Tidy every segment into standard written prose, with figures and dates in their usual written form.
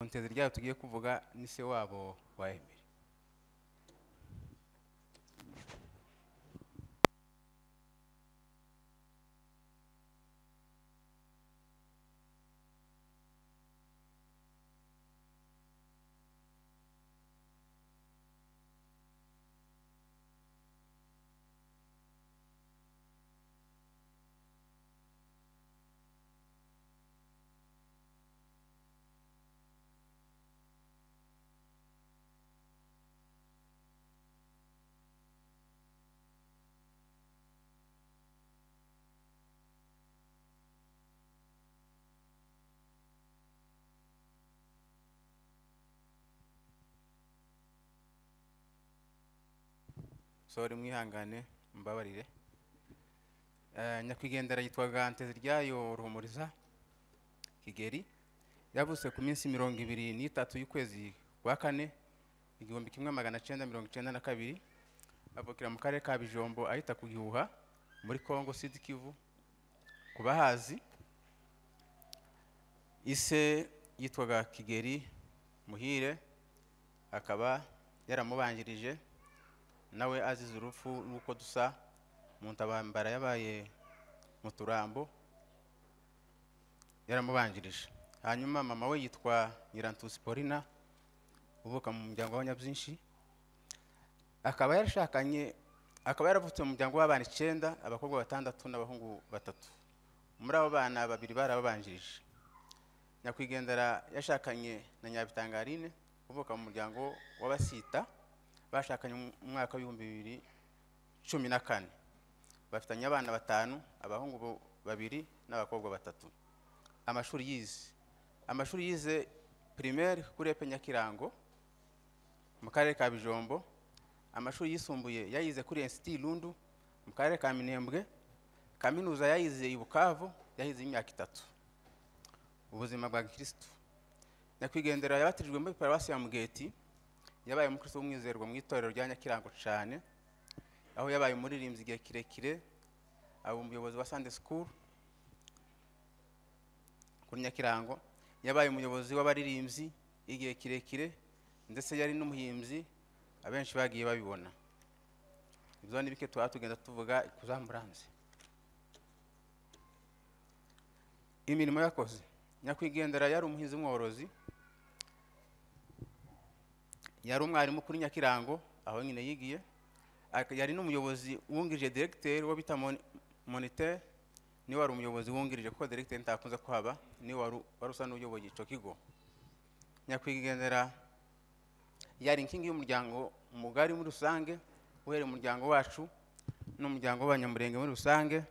Nteze ryayo tugiye kuvuga ni se wabo wa Emery. Sori mwihangane mbabarire. Nyakwigendera yitwaga Nteze ryayo Ruhumuriza Kigeri, yavutse ku minsi 23 y'ukwezi kwa kane 1992, avukira mu karere ka Bijombo ahita ku Gihuha muri Kongo Sud Kivu. Kubahazi, ise yitwaga Kigeri Muhire, akaba yaramubanjirije nawe azize urupfu nuko dusa mu ntabambara yabaye mu Turambo, yaramubanjirije. Hanyuma mama we yitwa Nyirantusi Paulina, uvuka mu muryango w'Abanyabyinshi, akaba yaravutse mu muryango w'abana 9, abakobwa 6 n'abahungu 3. Muri abo bana 2 barababanjirije. Nyakwigendera yashakanye na Nyabitangarine, uvuka mu muryango w'Abasita, bashakanye mu mwaka wa 2014. Bafitanye abana 5, abahungu 2 n'abakobwa 3. Amashuri yize primaire kuri Epe Nyakirango mu karere ka Bijombo. Amashuri yisumbuye yayize kuri Institut Lundu mu karere ka Minembwe. Kaminuza yayize i Bukavu, yahize imyaka 3. Ubuzima bwa Kristo. Nyakwigendera yabatirijwe muri Paruwasi ya Mugeti, yabaye umukristo w'umwizerwa mu itorero rya Nyakirango cyane, aho yabaye umuririmbyi igihe kirekire, abo umuyobozi wa Sunday School kuri Nyakirango, yabaye umuyobozi w'abaririmbyi igihe kirekire, ndetse yari n'umuhimbyi abenshi bagiye babibona. Ibyo ni bike tugenda tuvuga kuzamuranze. Imirimo yakoze. Nyakwigendera yari umuhinzi mworozi, yari umwarimu kuri Nyakirango aho nyine yigiye, yari n'umuyobozi wungirije directeur wo bita moniteur, ni wari umuyobozi wungirije ko directeur ntakunze kuhaba, ni warusa n'uyoboye ico kigo. Nyakwigendera yari inkingi y'umuryango mugari muri rusange, uhere umuryango wacu n'umuryango w'Abanyamurenge muri rusange.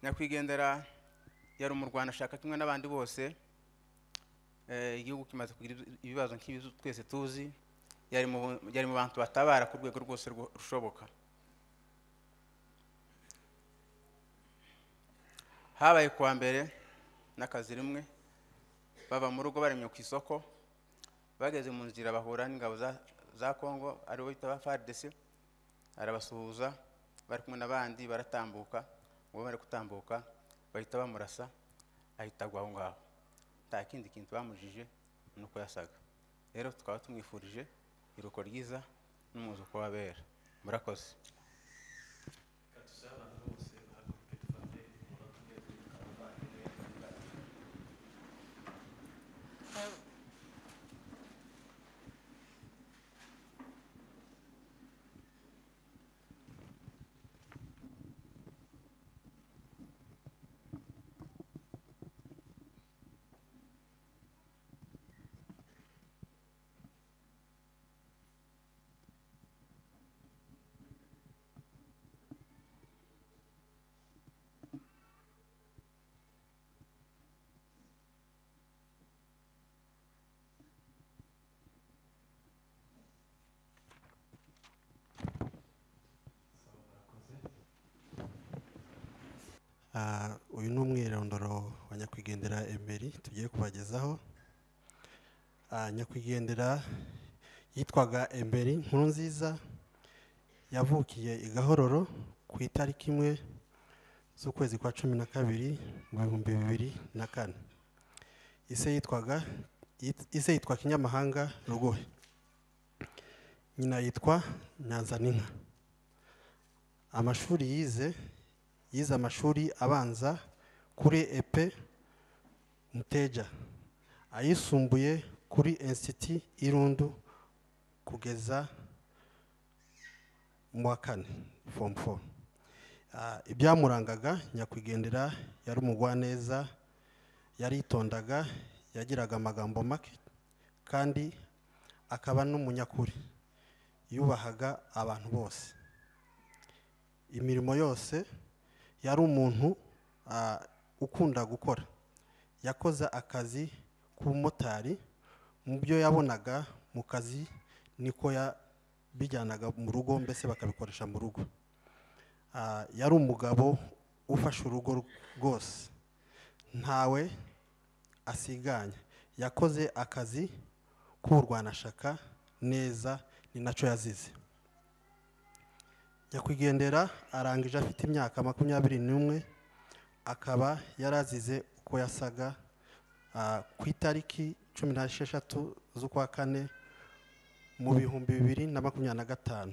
Nyakwigendera yari umurwana ashaka kimwe n'abandi bose, igihugu kimaze kugira ibibazo nk'ibizo twese tuzi, yari mu bantu batabara ku rwego rwose rushoboka. Habaye kuwa mbere n'akazi rimwe, bava mu rugo baremye ku isoko, bageze mu nzira bahura n'ingabo za Kongo ari bo bita FARDC, arabasuhuza bari kumwe n'abandi baratambuka. Uwo bari kutambuka bahita bamurasa, ahita agwa aho ngaho. Nta kindi kintu bamujije nuko yasaga. Rero tukaba tumwifurije iruko ryiza n'umuzuko w'abera. Murakoze. Uyu ni umwirondoro wa Nyakwigendera Emery tugiye kubagezaho. Nyakwigendera yitwaga Emery Nkurunziza, yavukiye i Gahororo ku ku itariki 1 z'ukwezi kwa 12 mu 2004. Ise yitwa Kinyamahanga Rugohe, nyina yitwa Nyanzaninka. Amashuri yize amashuri abanza kuri EP Muteja, ayisumbuye kuri Institut Irundu kugeza mu wa 4 form 4. Ibyamurangaga nyakwigendera yari umugwaneza, yaritondaga, yagiraga amagambo make kandi akaba n'umunyakuri, yubahaga abantu bose. Imirimo yose yari umuntu ukunda gukora. Yakoze akazi k'ubumotari, mu byo yabonaga mu kazi niko bijyanaga mu rugo, mbese bakabikoresha mu rugo. Yari umugabo ufashe urugo rwose, ntawe asiganya. Yakoze akazi k'uburwanashaka neza, ni nacyo yazize. Nyakwigendera arangije afite imyaka 21, akaba yarazize uko yasaga ku itariki 16 z'ukwa 4 mu 2025.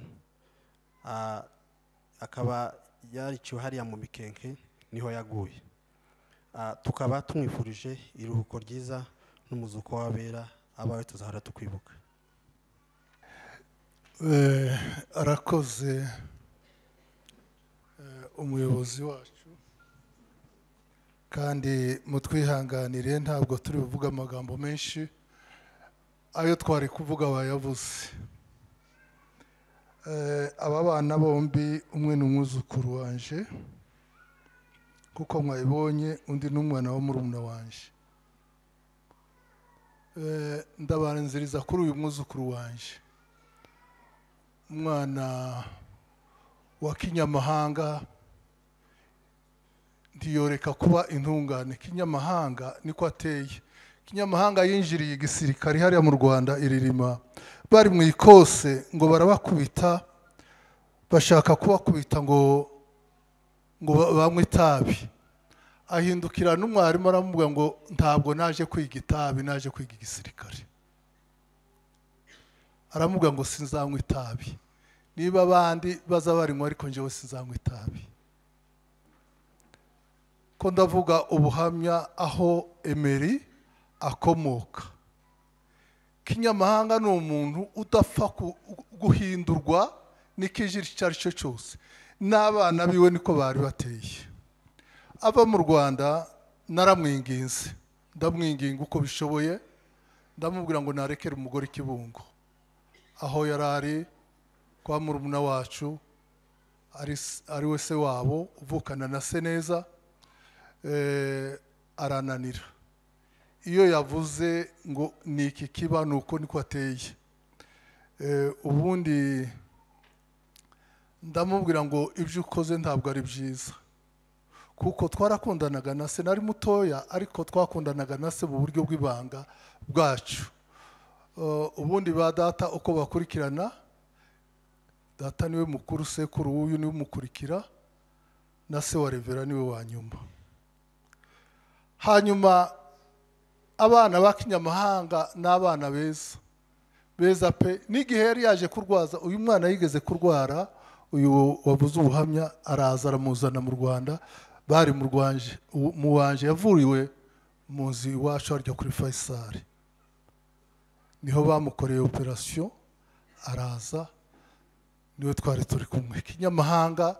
Akaba yariciwe hariya mu Mikenke, niho yaguye. Tukaba tumwifurije iruhuko ryiza n'umuzuko w'abera, abawe tuzahora tukwibuka. Arakoze umuyobozi wacu, kandi mutwihanganire ntabwo turi buvuga amagambo menshi, ayo twari kuvuga bayavuze. Aba bana bombi, umwe ni umwuzukuru wanje kuko mwabibonye, undi n'umwana wa murumuna wanje. Ndabanziriza kuri uyu mwuzukuru wanje, umwana wa Kinyamahanga ntiyoreka kuba intungane. Kinyamahanga niko ateye. Kinyamahanga yinjiriye igisirikare hariya mu Rwanda iririma, bari mu ikose ngo barabakubita, bashaka kubakubita ngo banywe itabi. Ahindukira n'umwarimu aramubwira ngo ntabwo naje kwiga itabi, naje kwiga igisirikare. Aramubwira ngo sinzanywa itabi, niba abandi baza barinywa ariko njyewe sinzanywa itabi. Ko ndavuga ubuhamya aho Emery akomoka. Kinyamahanga ni umuntu udapfa guhindurwa n'ikijiri icyo ari cyo cyose. N'abana biwe niko bari bateye. Aba mu Rwanda naramwinginze, ndamwinginga uko bishoboye, ndamubwira ngo narekere umugore Kibungo, aho yarari kwa murumuna wacu, ari we se wabo, uvukana na se neza. Arananira. Iyo yavuze ngo ni iki kiba, nuko niko ateye. Ubundi ndamubwira ngo ibyo ukoze ntabwo ari byiza, kuko twarakundanaga na se, nari mutoya ariko twakundanaga na se mu buryo bw'ibanga bwacu. Ubundi ba data uko bakurikirana, data niwe mukuru, sekuru uyu niwe mukurikira, na se wa Revera niwe wa nyuma. Hanyuma abana ba Kinyamahanga n'abana beza pe. N'igihe yari yaje kurwaza, uyu mwana yigeze kurwara, uyu wavuze ubuhamya, araza aramuzana mu Rwanda. Bari mu Rwanje, mu wanje yavuriwe mu nzu iwacu harya kuri Faisal, niho bamukoreye operation, araza, niwe twari turi kumwe. Kinyamahanga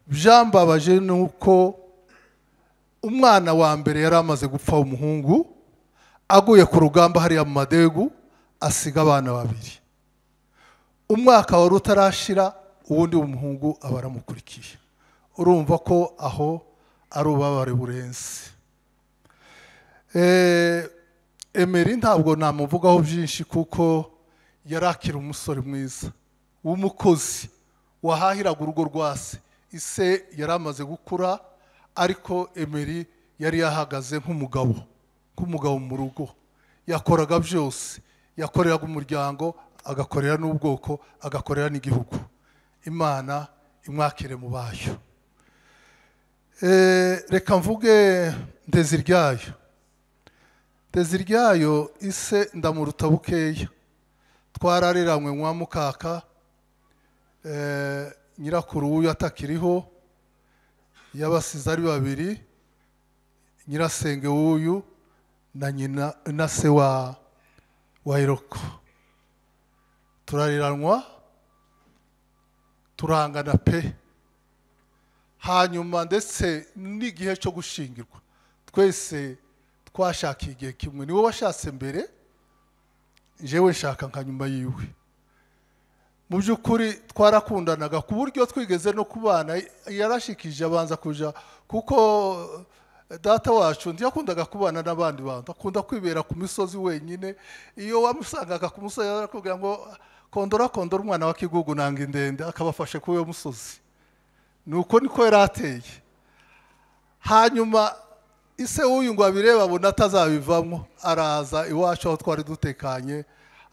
byambabaje nuko umwana wa mbere yari amaze gupfa, umuhungu aguye ku rugamba hariya mu Madegu, asiga abana babiri. Umwaka wari utarashira, uwundi w'umuhungu aba aramukurikiye. Urumva ko aho ari ubabare burenze. Emery ntabwo namuvugaho byinshi kuko yarakira umusore mwiza w'umukozi wahahiraga urugo rwa se. Ise yari amaze gukura, ariko Emery yari yahagaze nk'umugabo mu rugo. Yakoraga byose, yakoreraga umuryango, agakorera n'ubwoko, agakorera n'igihugu. Imana imwakire mu bayo. reka mvuge Ndeziryayo. Ndeziryayo ise ndamuruta bukeya, twarareranywe mwa mukaka, nyirakuru w'uyu atakiriho, yabasize ari babiri, nyirasenge w'uyu na nyina na se wa Iroko. Turariranwa, turangana pe. Hanyuma ndetse n'igihe cyo gushingirwa twese twashakiye igihe kimwe. Niwe washatse mbere, jewe nshaka nka nyuma yiwe. Mu by'ukuri twarakundanaga ku buryo twigeze no kubana. Yarashikije abanza kuja, kuko data wacu ntiyakundaga kubana n'abandi bantu, akunda kwibera ku misozi wenyine. Iyo wamusangaga ku musozi yarakubwira ngo kondora umwana wa Kigugu nanga indende, akabafashe ku uwo musozi. Nuko niko yarateye. Hanyuma ise w'uyu ngo abireba abona atazabivamo, araza iwacu aho twari dutekanye,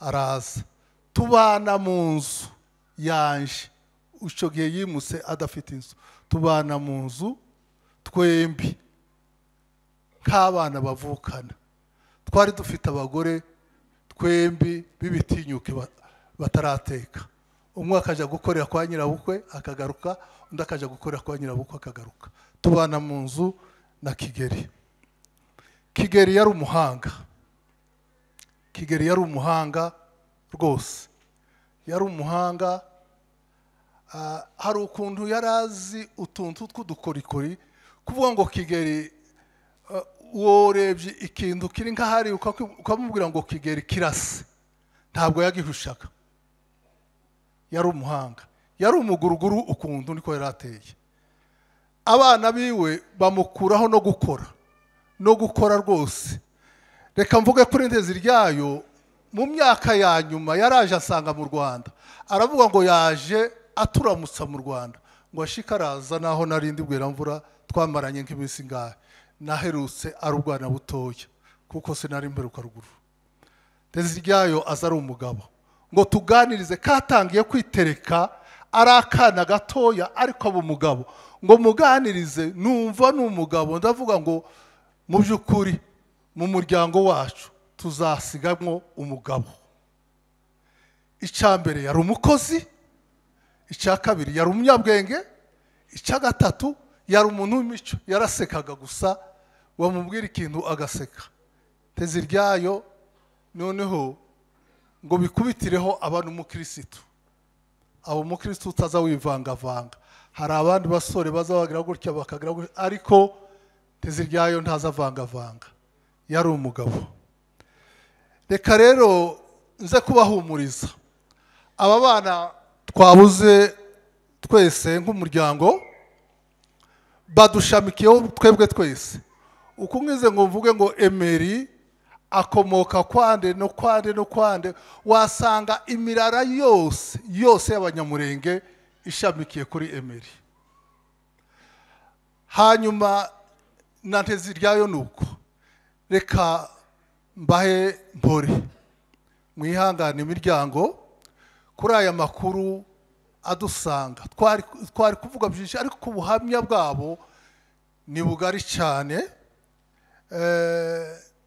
araza tubana mu nzu yanje. Uco gihe yimutse adafite inzu, tubana mu nzu twembi nk'abana bavukana. Twari dufite abagore twembi b'ibitinyuke batarateka. Umwe akaja gukorera kwa nyirabukwe akagaruka, undi akaja gukorera kwa nyirabukwe akagaruka. Tubana mu nzu na Kigeri. Kigeri yari umuhanga. Kigeri yari umuhanga rwose. Yari umuhanga. Hari ukuntu yarazi utuntu tw'udukorikori, kuvuga ngo Kigeri worebye ikintu kiri nk'ahari ukamubwira ngo Kigeri kirase, ntabwo yagihushaga. Yari umuhanga, yari umuguruguru ukuntu niko yarateye. Abana biwe bamukuraho no gukora rwose. Reka mvuge kuri Ndeziryayo, mu myaka ya nyuma yaraje asanga mu Rwanda, aravuga ngo yaje aturamutsa mu Rwanda, ngo ashikaraza naho narindi bweramvura twamaranye nk'iminsi ngahe. Naherutse ari ubwana butoya kuko sinari mperuka ruguru. Ndeziryayo aza ari umugabo, ngo tuganirize, katangiye kwitereka ari akana gatoya ariko aba umugabo, ngo muganirize numva n'umugabo. Ndavuga ngo mu by'ukuri mu muryango wacu tuzasigamwo umugabo. Icya mbere yari umukozi, icya kabiri yari umunyabwenge, icya gatatu yari umuntu w'imico, yarasekaga gusa, wamubwira ikintu agaseka. Ndeziryayo noneho ngo bikubitireho abantu umukirisitu. Abo umukirisitu utaza wivangavanga. Hari abandi basore bazabagira gutya bakagira gutya, ariko Ndeziryayo ntazavangavanga. Yari umugabo. Reka rero nze kubahumuriza. Aba bana twabuze twese nk'umuryango badushamikiyeho twebwe twese. Uko ngize ngo mvuge ngo Emery akomoka kwande no kwande, wasanga imirara yose y'Abanyamurenge ishamikiye kuri Emery. Hanyuma na Ndeziryayo nuko. Reka mbahe mpore, mwihangane imiryango kuri aya makuru adusanga. Twari kuvuga byinshi, ariko ku buhamya bwabo ni bugari cyane.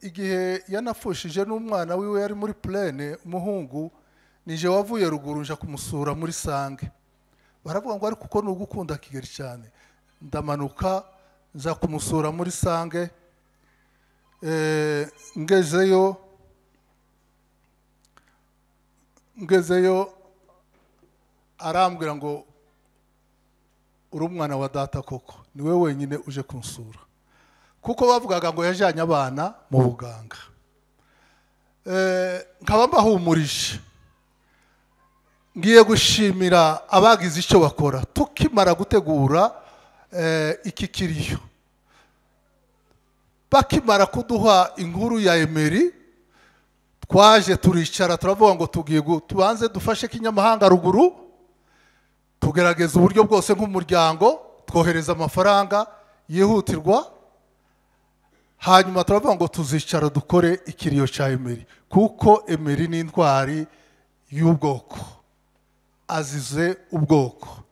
Igihe yanafushije n'umwana wiwe yari muri plane, umuhungu, nije wavuye ruguru nja kumusura muri Sange. Baravuga ngo ariko uko nugukunda Kigeri cyane, ndamanuka nza kumusura muri Sange. Ngezeyo arambwira ngo uri umwana wa data koko, niwe wenyine uje kunsura, kuko bavugaga ngo yajanye abana mu buganga. Nkaba mbahumurije, ngiye gushimira abagize icyo bakora. Tukimara gutegura iki kiriyo, bakimara kuduha inkuru ya Emery, twaje turicara turavuga ngo tubanze dufashe Kinyamahanga ruguru, tugerageza uburyo bwose nk'umuryango, twohereza amafaranga yihutirwa. Hanyuma turavuga ngo tuzicara dukore ikiriyo cya Emery, kuko Emery ni intwari y'ubwoko, azize ubwoko.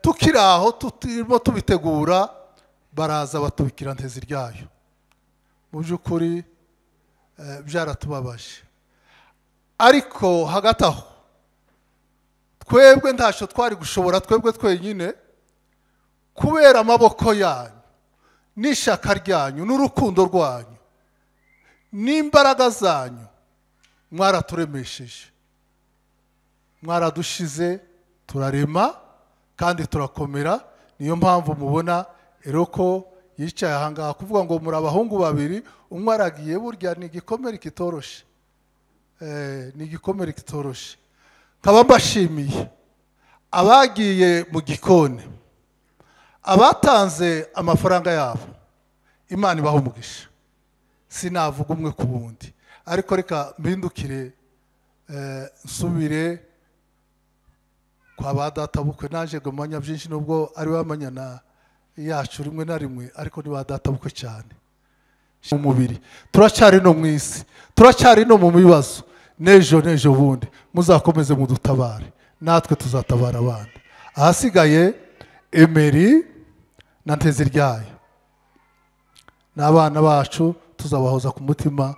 tukiri aho turimo tubitegura baraza batubikira ntezi ryayo. Mu by'ukuri byaratubabaje, ariko hagati aho twebwe ntacyo twari gushobora twebwe twenyine, kubera amaboko yanyu n'ishaka ryanyu n'urukundo rwanyu n'imbaraga zanyu mwaraturemesheje, mwaradushize turarema kandi turakomera. Niyo mpamvu mubona Eroko yicaye ahangaha kuvuga ngo muri abahungu babiri, umwe aragiye, burya ni igikomere kitoroshe, ni igikomere kitoroshe. Nkaba mbashimiye abagiye mu gikoni, abatanze amafaranga yabo, Imana ibaha umugisha. Sinavuga umwe ku wundi, ariko reka mpindukire nsubire kwa ba data bukwe. Naje gumanya byinshi nubwo ari bamanyana yacu rimwe na rimwe, ariko ni ba data bukwe cyane mu mubiri. Turacyari no mu isi, turacyari no mu bibazo. Nejo bundi muzakomeze mudutabare, natwe tuzatabara abandi. Ahasigaye Emery na ntezi ryayo n'abana bacu tuzabahoza ku mutima,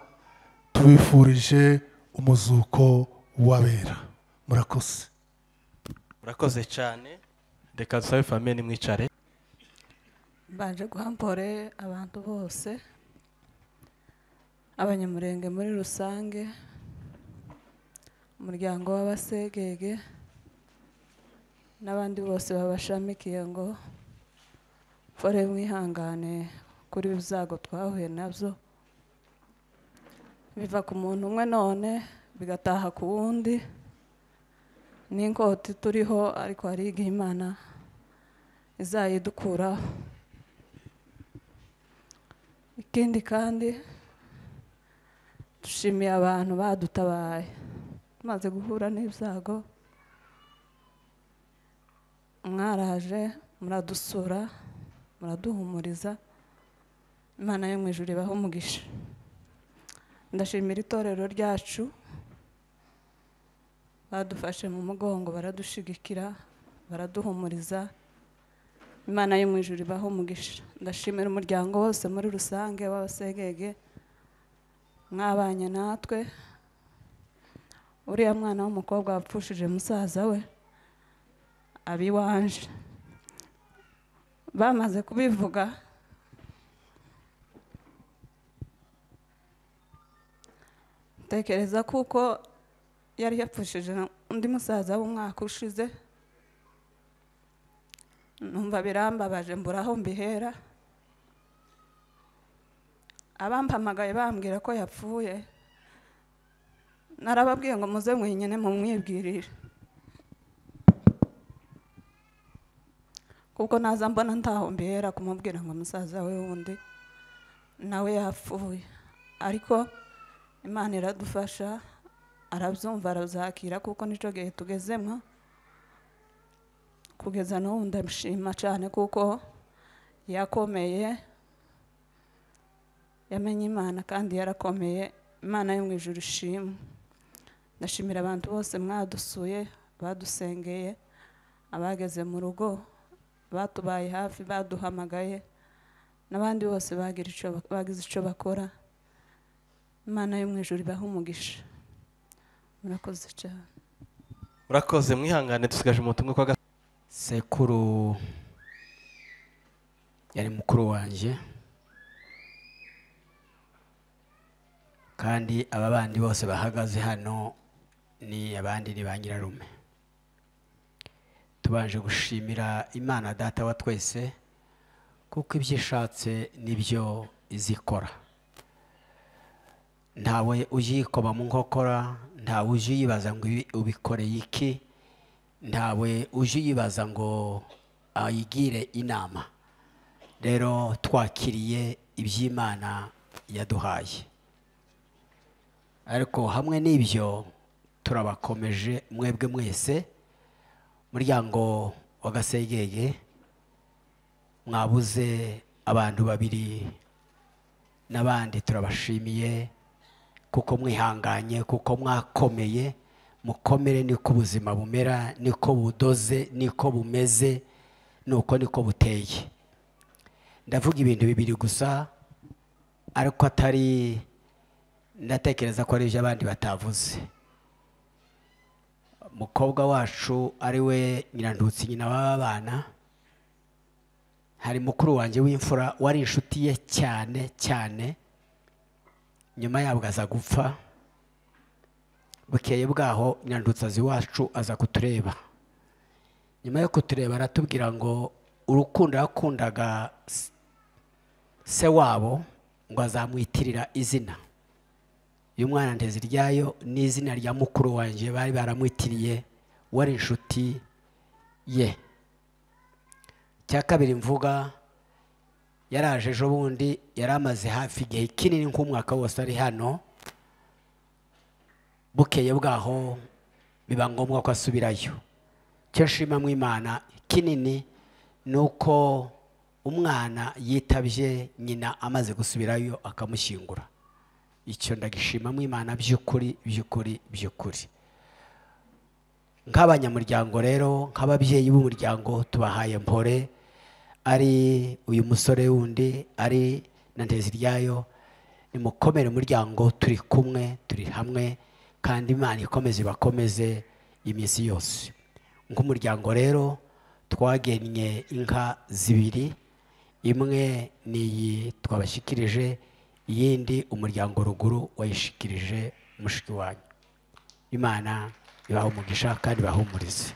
tubifurije umuzuko w'abera. Murakoze. Murakoze cyane. Reka dusabe famille nimwicare. Baje guhampore abantu bose, abanyamurenge muri rusange, umuryango w'abasegege n'abandi bose babashamikiye, ngo fore mwihangane kuri bizago twahuye nabyo, biva ku muntu umwe none bigataha ku wundi. N'inkoti turiho, ariko hari igihe Imana izayidukuraho. Ikindi kandi dushimiye abantu badutabaye tumaze guhura n'ibyago. Mwaraje muradusura, muraduhumuriza. Imana yo mu ijuru ibahe umugisha. Ndashimira itorero ryacu, badufashe mu mugongo, baradushigikira, baraduhumuriza. Imana yo mu ijuru ibahe umugisha. Ndashimira umuryango wose muri rusange w'abasegege, mwabanye natwe. Uriya mwana w'umukobwa wapfushije musaza we, abiwanje bamaze kubivuga, tekereza kuko yari yapfushije undi musaza w'umwaka ushize. Numva birambabaje, mbura aho mbihera. Abampamagaye bambwira ko yapfuye, narababwiye ngo muze mwenyine mumwibwirire, kuko naza mbona ntaho mbihera kumubwira ngo musaza we wundi nawe yapfuye. Ariko Imana iradufasha, arabyumva, arazakira, kuko nicyo gihe tugezemo. Kugeza n'ubu ndamushima cyane, kuko yakomeye, yamenye Imana kandi yarakomeye. Imana yo mu ijuru ishimwe. Ndashimira abantu bose mwadusuye, badusengeye, abageze mu rugo, batubaye hafi, baduhamagaye, n'abandi bose bagize icyo bakora. Imana yo mu ijuru ibahe umugisha. Murakoze cyane. Murakoze, mwihangane dusigaje umutumwe kwa sekuru yari mukuru wanjye, kandi aba bandi bose bahagaze hano ni abandi ni ba nyirarume. Tubanje gushimira Imana data wa twese, kuko ibyo ishatse nibyo izikora. Ntawe ujyikoba mu nkokora, ntawe ujiyibaza ngo ubikoreye iki, ntawe ujiyibaza ngo ayigire inama. Rero twakiriye iby'Imana yaduhaye, ariko hamwe n'ibyo turabakomeje mwebwe mwese. Muryango wa Gasegege mwabuze abantu babiri, n'abandi turabashimiye kuko mwihanganye, kuko mwakomeye. Mukomere, niko ubuzima bumera, niko budoze, niko bumeze. nuko niko buteye. Ndavuga ibintu bibiri gusa ariko atari, ndatekereza ko ari ibyo abandi batavuze. Mukobwa wacu ari we Nyirandutsi, nyina w'aba bana, hari mukuru wanjye w'imfura wari inshuti ye cyane cyane, nyuma yabwo aza gupfa. Bukeye bwaho Nyirandutsi azi iwacu aza kutureba. Nyuma yo kutureba aratubwira ngo urukundo yakundaga se wabo ngo azamwitirira izina. Uyu mwana Nteziryayo ni izina rya mukuru wanjye bari baramwitiriye, wari inshuti ye. Cya kabiri mvuga, yaraje ejo bundi, yari amaze hafi igihe kinini nk'umwaka wose ari hano. Bukeye bwaho biba ngombwa ko asubirayo. Cyo nshima mu Imana kinini ni uko umwana yitabye nyina amaze gusubirayo akamushyingura. Icyo ndagishima mu Imana by'ukuri by'ukuri by'ukuri. Nk'abanyamuryango rero, nk'ababyeyi b'umuryango, tubahaye mpore. Ari uyu musore wundi, ari na Nteziryayo, nimukomere umuryango, turi kumwe, turi hamwe, kandi Imana ikomeze ibakomeze iminsi yose. Nk'umuryango rero twagennye inka zibiri, imwe ni iyi twabashyikirije, iyindi umuryango ruguru wayishikirije mushiki wanyu. Imana ibahe umugisha kandi ibahumurize.